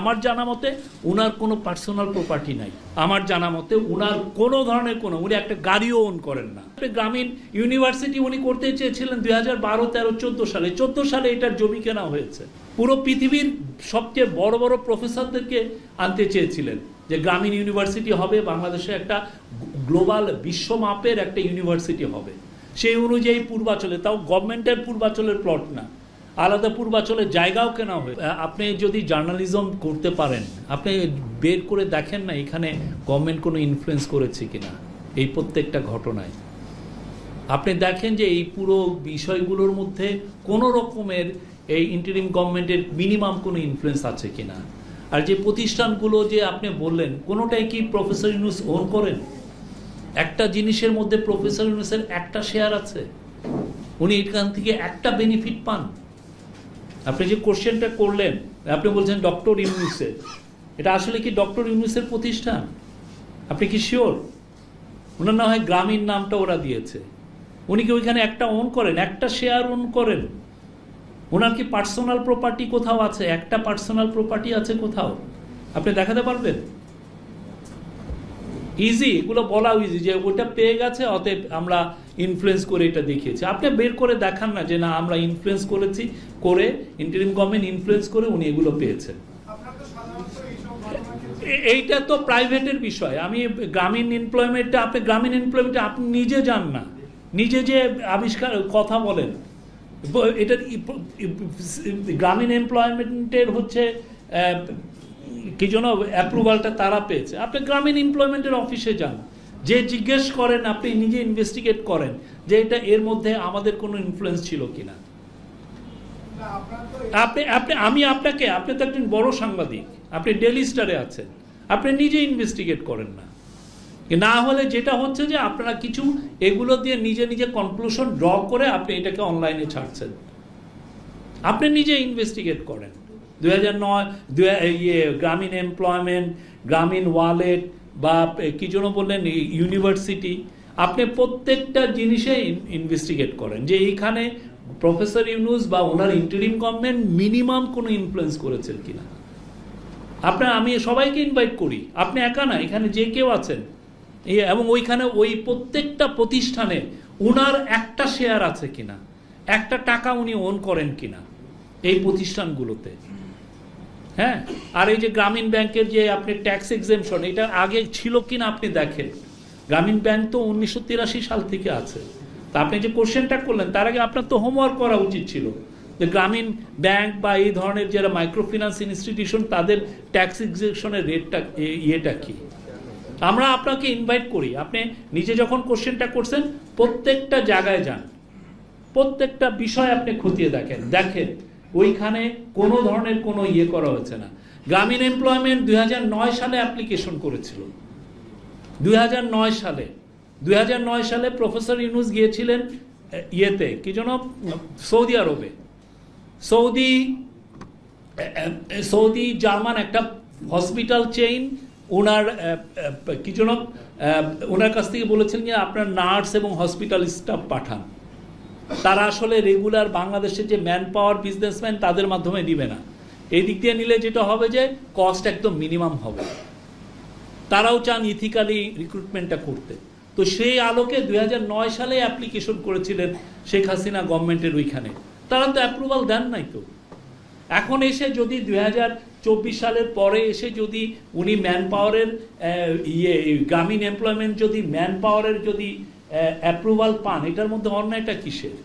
আমার জানা মতে উনার কোনো পার্সোনাল প্রপার্টি নাই। আমার জানা মতে উনার কোনো ধরনের উনি একটা গাড়িও ওন করেন না। গ্রামীণ ইউনিভার্সিটি উনি করতে চেয়েছিলেন 2012, 13, 14 সালে। 14 সালে এটার জমি কেনা হয়েছে। পুরো পৃথিবীর সবচেয়ে বড় বড় প্রফেসরদেরকে আনতে চেয়েছিলেন যে গ্রামীণ ইউনিভার্সিটি হবে, বাংলাদেশে একটা গ্লোবাল বিশ্বমাপের একটা ইউনিভার্সিটি হবে। সেই অনুযায়ী পূর্বাচলে, তাও গভর্নমেন্টের পূর্বাচলের প্লট না, আলাদা পূর্বাচলের জায়গাও কেনা হয়ে। আপনি যদি জার্নালিজম করতে পারেন, আপনি বের করে দেখেন না এখানে গভর্নমেন্ট কোনো ইনফ্লুয়েন্স করেছে কিনা এই প্রত্যেকটা ঘটনায়। আপনি দেখেন যে এই পুরো বিষয়গুলোর মধ্যে কোনো রকমের এই ইন্টারিম গভর্নমেন্টের মিনিমাম কোনো ইনফ্লুয়েন্স আছে কিনা। আর যে প্রতিষ্ঠানগুলো যে আপনি বললেন, কোনোটাই কি প্রফেসর ইউনূস ওন করেন? একটা জিনিসের মধ্যে প্রফেসর ইউনূসের একটা শেয়ার আছে, উনি এখান থেকে একটা বেনিফিট পান। আপনি যে কোশ্চেনটা করলেন, আপনি বলছেন ডক্টর ইউনূসের, এটা আসলে কি ডক্টর ইউনূসের প্রতিষ্ঠান? আপনি কি শিওর? ওনার না হয় গ্রামীণ নামটা ওরা দিয়েছে, উনি কি ওইখানে একটা ওন করেন, একটা শেয়ার ওন করেন? ওনার কি পার্সোনাল প্রপার্টি কোথাও আছে? একটা পার্সোনাল প্রপার্টি আছে কোথাও? আপনি দেখাতে পারবেন? ইজি, এগুলো বলাও ইজি যে ওটা পেয়ে গেছে, অতএব আমরা ইনফ্লুয়েন্স করে এটা দেখিয়েছি। আপনি বের করে দেখান না যে না আমরা ইনফ্লুয়েন্স করেছি, করে ইন্টারিম গভর্নমেন্ট ইনফ্লুয়েন্স করে উনি এগুলো পেয়েছেন। এইটা তো প্রাইভেটের বিষয়। আমি গ্রামীণ এমপ্লয়মেন্টটা, আপনি গ্রামীণ এমপ্লয়মেন্টে আপনি নিজে যান না, নিজে যে আবিষ্কার কথা বলেন, এটা গ্রামীণ এমপ্লয়মেন্টের হচ্ছে কি জন্য অ্যাপ্রুভালটা তারা পেয়েছে। আপনি গ্রামীণ এমপ্লয়মেন্টের অফিসে যান, যে জিজ্ঞেস করেন, আপনি নিজে ইনভেস্টিগেট করেন যে এটা এর মধ্যে আমাদের কোনো ইনফ্লুয়েন্স ছিল কিনা। আমি আপনাকে, আপনি তো একজন বড় সাংবাদিক, আপনি ডেইলি স্টারে আছেন, আপনি নিজে ইনভেস্টিগেট করেন না। না হলে যেটা হচ্ছে যে আপনারা কিছু এগুলো দিয়ে নিজে নিজে কনক্লুশন ড্র করে আপনি এটাকে অনলাইনে ছাড়ছেন। আপনি নিজে ইনভেস্টিগেট করেন। 2009 গ্রামীণ এমপ্লয়মেন্ট, গ্রামীণ ওয়ালেট বা কি জন্য বললেন ইউনিভার্সিটি, আপনি প্রত্যেকটা জিনিসে ইনভেস্টিগেট করেন যে এইখানে প্রফেসর ইউনূস বা ওনার ইন্টারিম গভর্নমেন্ট মিনিমাম কোনো ইনফ্লুয়েন্স করেছেন কিনা। আমি সবাইকে ইনভাইট করি, আপনি একা না, এখানে যে কেউ আছেন, এবং ওইখানে ওই প্রত্যেকটা প্রতিষ্ঠানে ওনার একটা শেয়ার আছে কিনা, একটা টাকা উনি ওন করেন কিনা এই প্রতিষ্ঠানগুলোতে। হ্যাঁ, আর এই যে গ্রামীণ ব্যাংকের যে আপনি ট্যাক্স এক্সেমশন, এটা আগে ছিল কিনা আপনি দেখেন। গ্রামীণ ব্যাংক তো 1983 সাল থেকে আছে। তা আপনি যে কোশ্চেনটা করলেন তার আগে আপনার তো হোমওয়ার্ক করা উচিত ছিল যে গ্রামীণ ব্যাংক বা এই ধরনের যারা মাইক্রো ফিন্যান্স ইনস্টিটিউশন তাদের ট্যাক্স এক্সেমশনের রেটটা ইয়েটা কি। আমরা আপনাকে ইনভাইট করি, আপনি নিজে যখন কোশ্চেনটা করছেন প্রত্যেকটা জায়গায় যান, প্রত্যেকটা বিষয় আপনি খতিয়ে দেখেন ওইখানে কোনো ধরনের কোনো ইয়ে করা হয়েছে না। গ্রামীণ এমপ্লয়মেন্ট 2009 সালে অ্যাপ্লিকেশন করেছিল। 2009 সালে প্রফেসর ইউনূস গিয়েছিলেন ইয়েতে কি যেন সৌদি আরবে, সৌদি জার্মান একটা হসপিটাল চেইন ওনার কি যেন ওনার কাছ থেকে বলেছিলেন যে আপনার নার্স এবং হসপিটাল স্টাফ পাঠান। তারা আসলে রেগুলার বাংলাদেশের যে ম্যান পাওয়ার বিজনেসম্যান তাদের মাধ্যমে দিবে না। এই দিক দিয়ে নিলে যেটা হবে যে কস্ট একদম মিনিমাম হবে। তারাও চান ইথিক্যালি রিক্রুটমেন্টটা করতে। তো সেই আলোকে 2009 সালে অ্যাপ্লিকেশন করেছিলেন শেখ হাসিনা গভর্নমেন্টের ওইখানে, তারা তো অ্যাপ্রুভাল দেন নাই। তো এখন এসে যদি 2024 সালের পরে এসে যদি উনি ম্যান পাওয়ারের গ্রামীণ এমপ্লয়মেন্ট যদি ম্যান পাওয়ারের যদি অ্যাপ্রুভাল পান, এটার মধ্যে অন্যায়টা কিসের?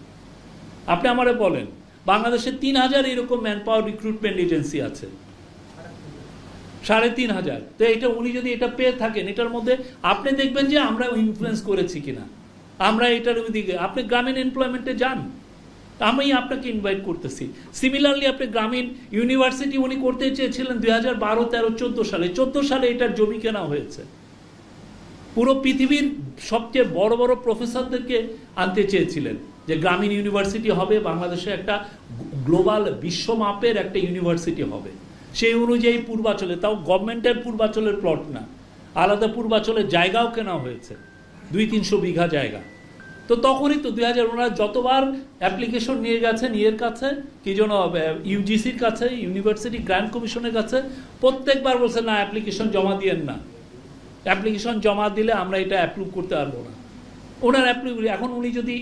আপনি আমারে বলেন, বাংলাদেশে 3000 এরকম ম্যান পাওয়ার রিক্রুটমেন্ট এজেন্সি আছে, 3500। তো এটা উনি যদি এটা পেয়ে থাকেন, এটার মধ্যে আপনি দেখবেন যে আমরা ইনফ্লুয়েন্স করেছি কিনা, আমরা এটার দিকে। আপনি গ্রামীণ এমপ্লয়মেন্টে যান, আমি আপনাকে ইনভাইট করতেছি। সিমিলারলি আপনি গ্রামীণ ইউনিভার্সিটি উনি করতে চেয়েছিলেন 2012, 13, 14 সালে। 14 সালে এটার জমি কেনা হয়েছে। পুরো পৃথিবীর সবচেয়ে বড় বড় প্রফেসরদেরকে আনতে চেয়েছিলেন যে গ্রামীণ ইউনিভার্সিটি হবে, বাংলাদেশে একটা গ্লোবাল বিশ্বমাপের একটা ইউনিভার্সিটি হবে। সেই অনুযায়ী পূর্বাচলে, তাও গভর্নমেন্টের পূর্বাচলের প্লট না, আলাদা পূর্বাচলের জায়গাও কেনা হয়েছে, 200-300 বিঘা জায়গা। তো তখনই তো 2000 ওনারা যতবার অ্যাপ্লিকেশন নিয়ে গেছেন ইয়ের কাছে কি যেন ইউজিসির কাছে, ইউনিভার্সিটি গ্র্যান্ট কমিশনের কাছে, প্রত্যেকবার বলছে না অ্যাপ্লিকেশন জমা দিয়েন না, অ্যাপ্লিকেশন জমা দিলে আমরা এটা অ্যাপ্রুভ করতে পারবো না। ওনার এখন উনি যদি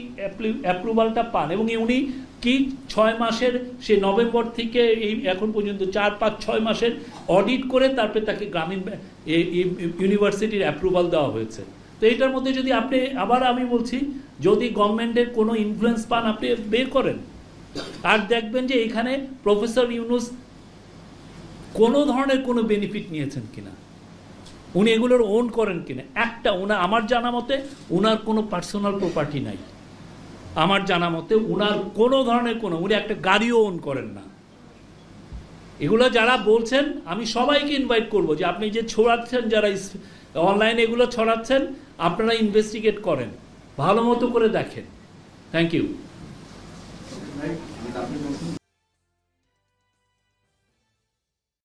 অ্যাপ্রুভালটা পান এবং উনি কি 6 মাসের সে নভেম্বর থেকে এই এখন পর্যন্ত 4-5-6 মাসের অডিট করে তারপরে তাকে গ্রামীণ ইউনিভার্সিটির অ্যাপ্রুভাল দেওয়া হয়েছে। তো এটার মধ্যে যদি আপনি আবার আমি বলছি যদি গভর্নমেন্টের কোনো ইনফ্লুয়েন্স পান আপনি বের করেন, আর দেখবেন যে এখানে প্রফেসর ইউনুস কোনো ধরনের কোনো বেনিফিট নিয়েছেন কিনা, উনি এগুলোর ওন করেন কিনা। একটা আমার জানা মতে ওনার কোনো পার্সোনাল প্রপার্টি নাই, আমার জানা মতে ওনার কোনো ধরনের উনি একটা গাড়িও ওন করেন না। এগুলো যারা বলছেন আমি সবাইকে ইনভাইট করব যে আপনি যে ছড়াচ্ছেন, যারা অনলাইনে এগুলো ছড়াচ্ছেন আপনারা ইনভেস্টিগেট করেন, ভালো মতো করে দেখেন। Thank you.